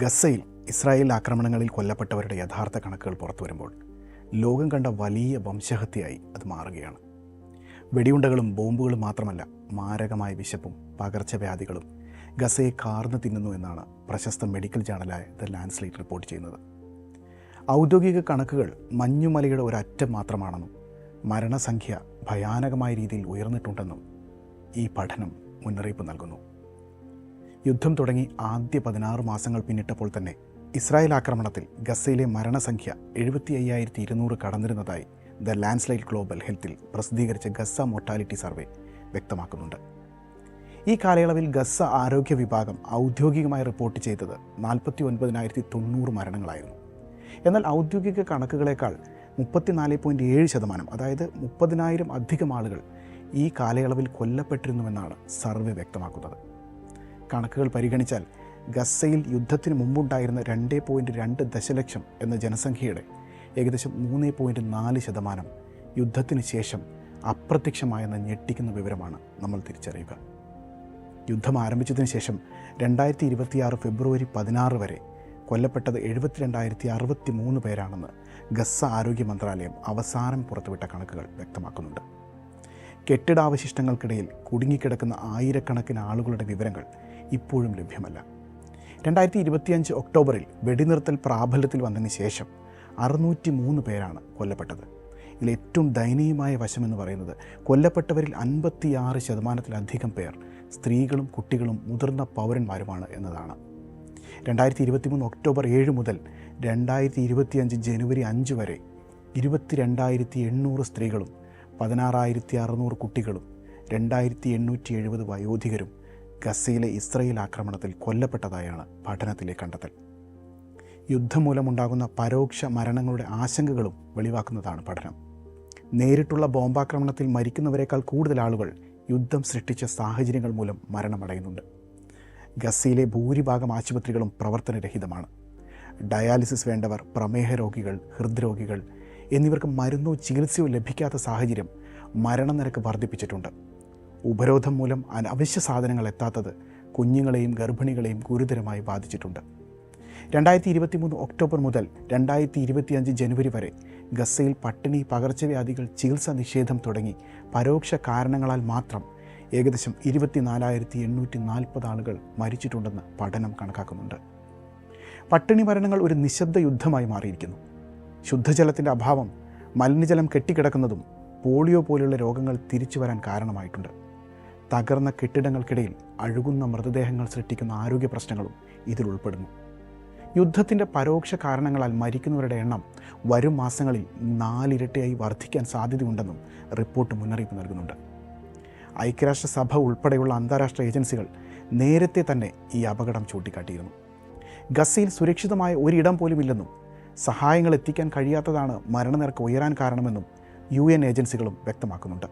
ഗസയിൽ ഇസ്രായേൽ ആക്രമണങ്ങളിൽ കൊല്ലപ്പെട്ടവരുടെ യഥാർത്ഥ കണക്കുകൾ പുറത്തു വരുമ്പോൾ ലോകം കണ്ട വലിയ വംശഹത്യയായി അത് മാറുകയാണ്. വെടിയുണ്ടകളും ബോംബുകളും മാത്രമല്ല, മാരകമായ വിശപ്പും പകർച്ചവ്യാധികളും ഗസയെ കാർന്നു തിന്നുന്നു എന്നാണ് പ്രശസ്ത മെഡിക്കൽ ജേണലായ ദ ലാൻഡ്സ്ലൈറ്റ് റിപ്പോർട്ട് ചെയ്യുന്നത്. ഔദ്യോഗിക കണക്കുകൾ മഞ്ഞുമലയുടെ ഒരറ്റം മാത്രമാണെന്നും മരണസംഖ്യ ഭയാനകമായ രീതിയിൽ ഉയർന്നിട്ടുണ്ടെന്നും ഈ പഠനം മുന്നറിയിപ്പ് നൽകുന്നു. യുദ്ധം തുടങ്ങി ആദ്യ 16 മാസങ്ങൾ പിന്നിട്ടപ്പോൾ തന്നെ ഇസ്രായേൽ ആക്രമണത്തിൽ ഗസയിലെ മരണസംഖ്യ 75,200 കടന്നിരുന്നതായി ദ ലാൻഡ്സ്ലൈറ്റ് ഗ്ലോബൽ ഹെൽത്തിൽ പ്രസിദ്ധീകരിച്ച ഗസ മോർട്ടാലിറ്റി സർവേ വ്യക്തമാക്കുന്നുണ്ട്. ഈ കാലയളവിൽ ഗസ ആരോഗ്യ വിഭാഗം ഔദ്യോഗികമായി റിപ്പോർട്ട് ചെയ്തത് 49,090 മരണങ്ങളായിരുന്നു. എന്നാൽ ഔദ്യോഗിക കണക്കുകളേക്കാൾ 34.7%, അതായത് 30,000 അധികം ആളുകൾ ഈ കാലയളവിൽ കൊല്ലപ്പെട്ടിരുന്നുവെന്നാണ് സർവേ വ്യക്തമാക്കുന്നത്. കണക്കുകൾ പരിഗണിച്ചാൽ ഗസയിൽ യുദ്ധത്തിന് മുമ്പുണ്ടായിരുന്ന 2.2 ദശലക്ഷം എന്ന ജനസംഖ്യയുടെ ഏകദേശം 3.4% യുദ്ധത്തിന് ശേഷം അപ്രത്യക്ഷമായെന്ന ഞെട്ടിക്കുന്ന വിവരമാണ് നമ്മൾ തിരിച്ചറിയുക. യുദ്ധം ആരംഭിച്ചതിന് ശേഷം 2026 ഫെബ്രുവരി 16 വരെ കൊല്ലപ്പെട്ടത് 72,063 പേരാണെന്ന് ഗസ ആരോഗ്യ മന്ത്രാലയം അവസാനം പുറത്തുവിട്ട കണക്കുകൾ വ്യക്തമാക്കുന്നുണ്ട്. കെട്ടിടാവശിഷ്ടങ്ങൾക്കിടയിൽ കുടുങ്ങിക്കിടക്കുന്ന ആയിരക്കണക്കിന് ആളുകളുടെ വിവരങ്ങൾ ഇപ്പോഴും ലഭ്യമല്ല. 2025 ഒക്ടോബറിൽ വെടിനിർത്തൽ പ്രാബല്യത്തിൽ വന്നതിന് ശേഷം 603 പേരാണ് കൊല്ലപ്പെട്ടത്. ഇതിൽ ഏറ്റവും ദയനീയമായ വശമെന്ന് പറയുന്നത് കൊല്ലപ്പെട്ടവരിൽ 56%-ലധികം പേർ സ്ത്രീകളും കുട്ടികളും മുതിർന്ന പൗരന്മാരുമാണ് എന്നതാണ്. 2023 ഒക്ടോബർ 7 മുതൽ 2025 ജനുവരി 5 വരെ 22,800 സ്ത്രീകളും 16,600 കുട്ടികളും 2,870 വയോധികരും ഗസയിലെ ഇസ്രായേൽ ആക്രമണത്തിൽ കൊല്ലപ്പെട്ടതായാണ് പഠനത്തിലെ കണ്ടെത്തൽ. യുദ്ധം മൂലമുണ്ടാകുന്ന പരോക്ഷ മരണങ്ങളുടെ ആശങ്കകളും വെളിവാക്കുന്നതാണ് പഠനം. നേരിട്ടുള്ള ബോംബാക്രമണത്തിൽ മരിക്കുന്നവരെക്കാൾ കൂടുതൽ ആളുകൾ യുദ്ധം സൃഷ്ടിച്ച സാഹചര്യങ്ങൾ മൂലം മരണമടയുന്നുണ്ട്. ഗസയിലെ ഭൂരിഭാഗം ആശുപത്രികളും പ്രവർത്തനരഹിതമാണ്. ഡയാലിസിസ് വേണ്ടവർ, പ്രമേഹ രോഗികൾ, ഹൃദ്രോഗികൾ എന്നിവർക്ക് മരുന്നോ ചികിത്സയോ ലഭിക്കാത്ത സാഹചര്യം മരണനിരക്ക് വർദ്ധിപ്പിച്ചിട്ടുണ്ട്. ഉപരോധം മൂലം അവശ്യ സാധനങ്ങൾ എത്താത്തത് കുഞ്ഞുങ്ങളെയും ഗർഭിണികളെയും ഗുരുതരമായി ബാധിച്ചിട്ടുണ്ട്. 2023 ഒക്ടോബർ മുതൽ 2025 ജനുവരി വരെ ഗസയിൽ പട്ടിണി, പകർച്ചവ്യാധികൾ, ചികിത്സാ നിഷേധം തുടങ്ങി പരോക്ഷ കാരണങ്ങളാൽ മാത്രം ഏകദേശം 24,840 ആളുകൾ മരിച്ചിട്ടുണ്ടെന്ന് പഠനം കണക്കാക്കുന്നുണ്ട്. പട്ടിണി മരണങ്ങൾ ഒരു നിശബ്ദ യുദ്ധമായി മാറിയിരിക്കുന്നു. ശുദ്ധജലത്തിൻ്റെ അഭാവം, മലിനജലം കെട്ടിക്കിടക്കുന്നതും പോളിയോ പോലുള്ള രോഗങ്ങൾ തിരിച്ചു വരാൻ കാരണമായിട്ടുണ്ട്. തകർന്ന കെട്ടിടങ്ങൾക്കിടയിൽ അഴുകുന്ന മൃതദേഹങ്ങൾ സൃഷ്ടിക്കുന്ന ആരോഗ്യ പ്രശ്നങ്ങളും ഇതിൽ ഉൾപ്പെടുന്നു. യുദ്ധത്തിൻ്റെ പരോക്ഷ കാരണങ്ങളാൽ മരിക്കുന്നവരുടെ എണ്ണം വരും മാസങ്ങളിൽ 4 ഇരട്ടിയായി വർദ്ധിക്കാൻ സാധ്യതയുണ്ടെന്നും റിപ്പോർട്ട് മുന്നറിയിപ്പ് നൽകുന്നുണ്ട്. ഐക്യരാഷ്ട്രസഭ ഉൾപ്പെടെയുള്ള അന്താരാഷ്ട്ര ഏജൻസികൾ നേരത്തെ തന്നെ ഈ അപകടം ചൂണ്ടിക്കാട്ടിയിരുന്നു. ഗസയിൽ സുരക്ഷിതമായ ഒരിടം പോലും ഇല്ലെന്നും സഹായങ്ങൾ എത്തിക്കാൻ കഴിയാത്തതാണ് മരണനിരക്ക് ഉയരാൻ കാരണമെന്നും UN ഏജൻസികളും വ്യക്തമാക്കുന്നുണ്ട്.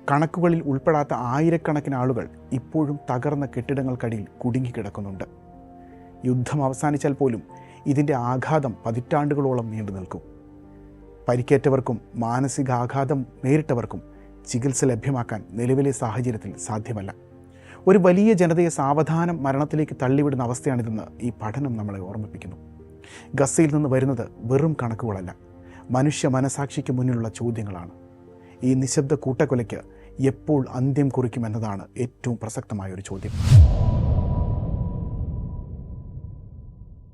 കണക്കുകളിൽ ഉൾപ്പെടാത്ത ആയിരക്കണക്കിന് ആളുകൾ ഇപ്പോഴും തകർന്ന കെട്ടിടങ്ങൾക്കടിയിൽ കുടുങ്ങിക്കിടക്കുന്നുണ്ട്. യുദ്ധം അവസാനിച്ചാൽ പോലും ഇതിൻ്റെ ആഘാതം പതിറ്റാണ്ടുകളോളം നീണ്ടു നിൽക്കും. പരിക്കേറ്റവർക്കും മാനസികാഘാതം നേരിട്ടവർക്കും ചികിത്സ ലഭ്യമാക്കാൻ നിലവിലെ സാഹചര്യത്തിൽ സാധ്യമല്ല. ഒരു വലിയ ജനതയെ സാവധാനം മരണത്തിലേക്ക് തള്ളിവിടുന്ന അവസ്ഥയാണിതെന്ന് ഈ പഠനം നമ്മളെ ഓർമ്മിപ്പിക്കുന്നു. ഗസയിൽ നിന്ന് വരുന്നത് വെറും കണക്കുകളല്ല, മനുഷ്യ മനസാക്ഷിക്ക് മുന്നിലുള്ള ചോദ്യങ്ങളാണ്. ഈ നിശബ്ദ കൂട്ടക്കൊലയ്ക്ക് എപ്പോൾ അന്ത്യം കുറിക്കുമെന്നതാണ് ഏറ്റവും പ്രസക്തമായൊരു ചോദ്യം.